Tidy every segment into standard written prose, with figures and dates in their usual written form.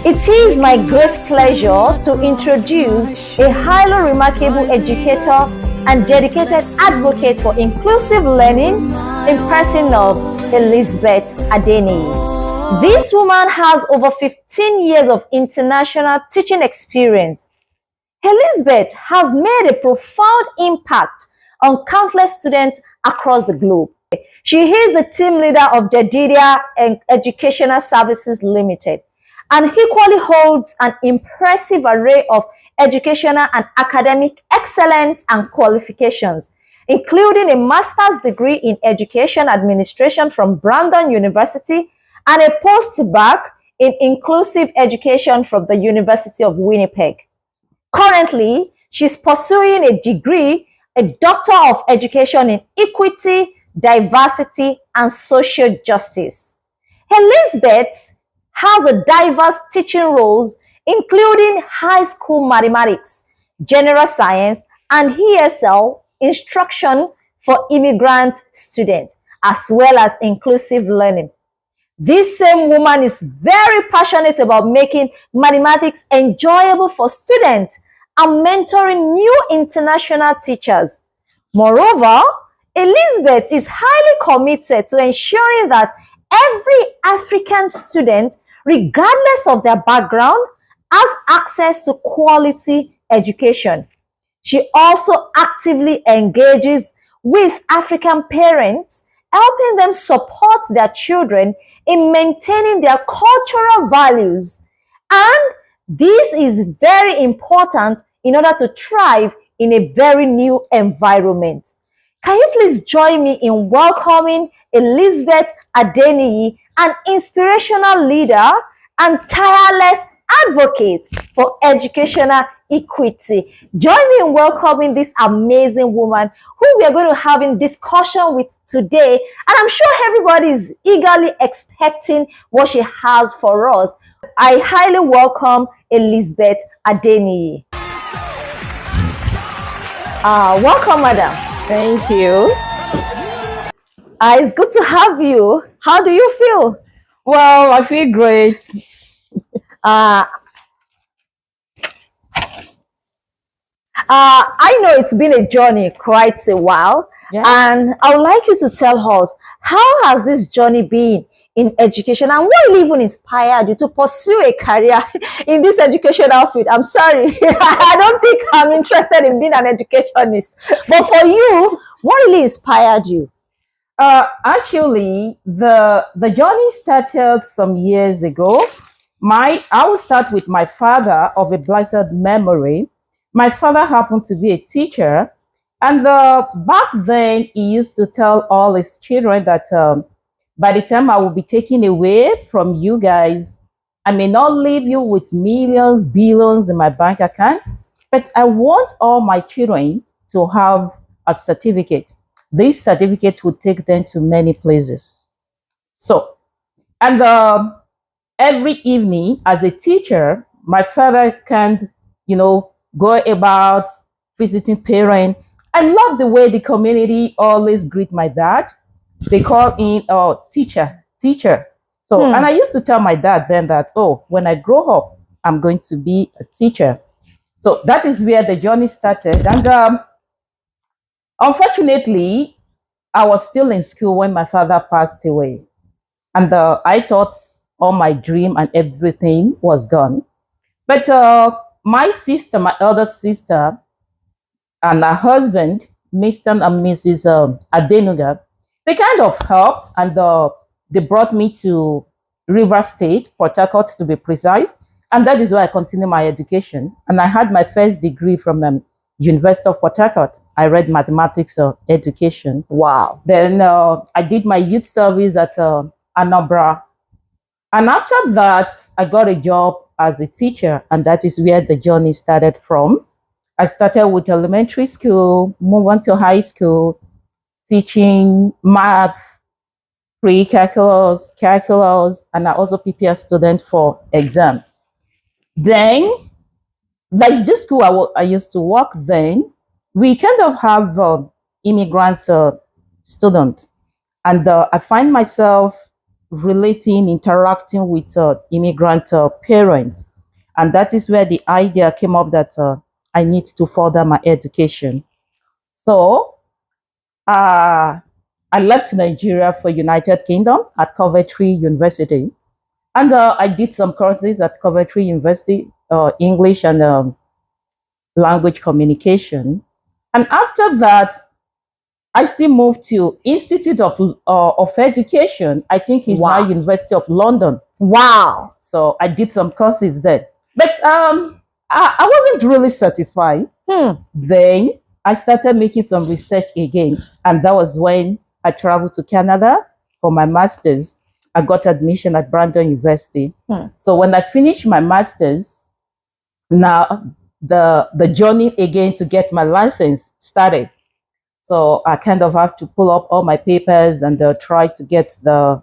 It is my great pleasure to introduce a highly remarkable educator and dedicated advocate for inclusive learning in person of Elizabeth Adeniyi. This woman has over 15 years of international teaching experience. Elizabeth has made a profound impact on countless students across the globe. She is the team leader of Jedidia Educational Services Limited and equally holds an impressive array of educational and academic excellence and qualifications, including a master's degree in education administration from Brandon University and a postbac in inclusive education from the University of Winnipeg. Currently, she's pursuing a degree, a Doctor of Education in Equity, Diversity, and Social Justice. Elizabeth has a diverse teaching roles, including high school mathematics, general science, and ESL instruction for immigrant students, as well as inclusive learning. This same woman is very passionate about making mathematics enjoyable for students and mentoring new international teachers. Moreover, Elizabeth is highly committed to ensuring that every African student, regardless of their background, has access to quality education. She also actively engages with African parents, helping them support their children in maintaining their cultural values. And this is very important in order to thrive in a very new environment. Can you please join me in welcoming Elizabeth Adeniyi, an inspirational leader and tireless advocate for educational equity. Join me in welcoming this amazing woman who we are going to have a discussion with today. And I'm sure everybody is eagerly expecting what she has for us. I highly welcome Elizabeth Adeniyi. Welcome, madam. Thank you. It's good to have you. How do you feel? Well, I feel great. I know it's been a journey quite a while, and I would like you to tell us, how has this journey been in education, and what even inspired you to pursue a career in this educational field? I'm sorry, I don't think I'm interested in being an educationist, but for you, what really inspired you? Actually, the journey started some years ago. I will start with my father of a blessed memory. My father happened to be a teacher, and back then he used to tell all his children that by the time I will be taken away from you guys, I may not leave you with millions, billions in my bank account, but I want all my children to have a certificate. This certificate would take them to many places. So, and every evening as a teacher, my father can, go about visiting parents. I love the way the community always greet my dad. They call him teacher. So, and I used to tell my dad then that, when I grow up, I'm going to be a teacher. So that is where the journey started. And unfortunately, I was still in school when my father passed away. And I thought all my dream and everything was gone. But my sister, my elder sister, and her husband, Mr. and Mrs. Adenuga, they kind of helped, and they brought me to River State, Port Harcourt to be precise. And that is where I continued my education. And I had my first degree from University of Port Harcourt. I read mathematics education. Wow. Then I did my youth service at Anambra. And after that, I got a job as a teacher, and that is where the journey started from. I started with elementary school, moved on to high school, teaching math, pre-calculus, calculus, and I also prepare students for exam. Then, like this school I used to work then, we kind of have immigrant students. And I find myself relating, interacting with immigrant parents. And that is where the idea came up that I need to further my education. So I left Nigeria for United Kingdom at Coventry University. And I did some courses at Coventry University, English and language communication. And after that, I still moved to Institute of Education. I think it's now Wow. University of London. Wow. So I did some courses there. But I wasn't really satisfied. Then I started making some research again. And that was when I traveled to Canada for my master's. I got admission at Brandon University. So when I finished my master's, now the journey again to get my license started. So I kind of have to pull up all my papers and try to get the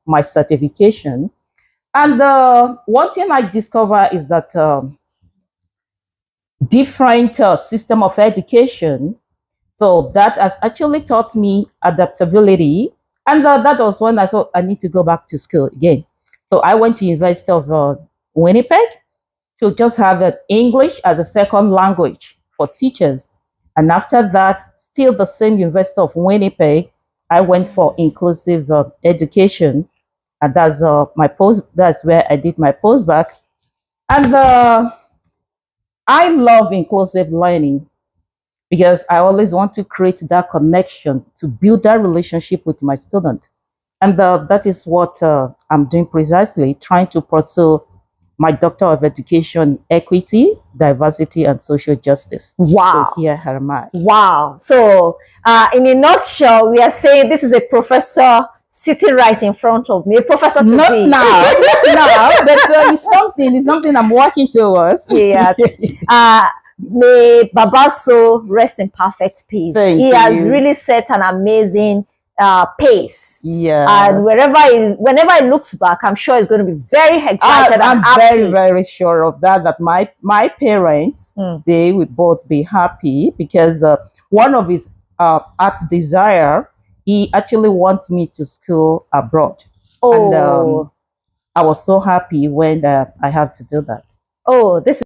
my certification. And one thing I discover is that different system of education. So that has actually taught me adaptability. And that was when I thought I need to go back to school again. So I went to University of Winnipeg to just have English as a second language for teachers. And after that, still the same University of Winnipeg, I went for inclusive education. And that's that's where I did my postbac. And I love inclusive learning because I always want to create that connection to build that relationship with my student. And that is what I'm doing precisely, trying to pursue my Doctor of Education, Equity, Diversity, and Social Justice. Wow. So here am I. Wow. So in a nutshell, we are saying this is a professor sitting right in front of me, a professor to Not be. now, not now, but it's something I'm working towards. Yeah. May Babaso rest in perfect peace. Thank He has you. really set an amazing pace. Yeah. And whenever he looks back, I'm sure he's going to be very excited I'm and happy. very, very sure of that. That my parents, they would both be happy because one of his art desire, he actually wants me to school abroad. Oh. And I was so happy when I had to do that. Oh, this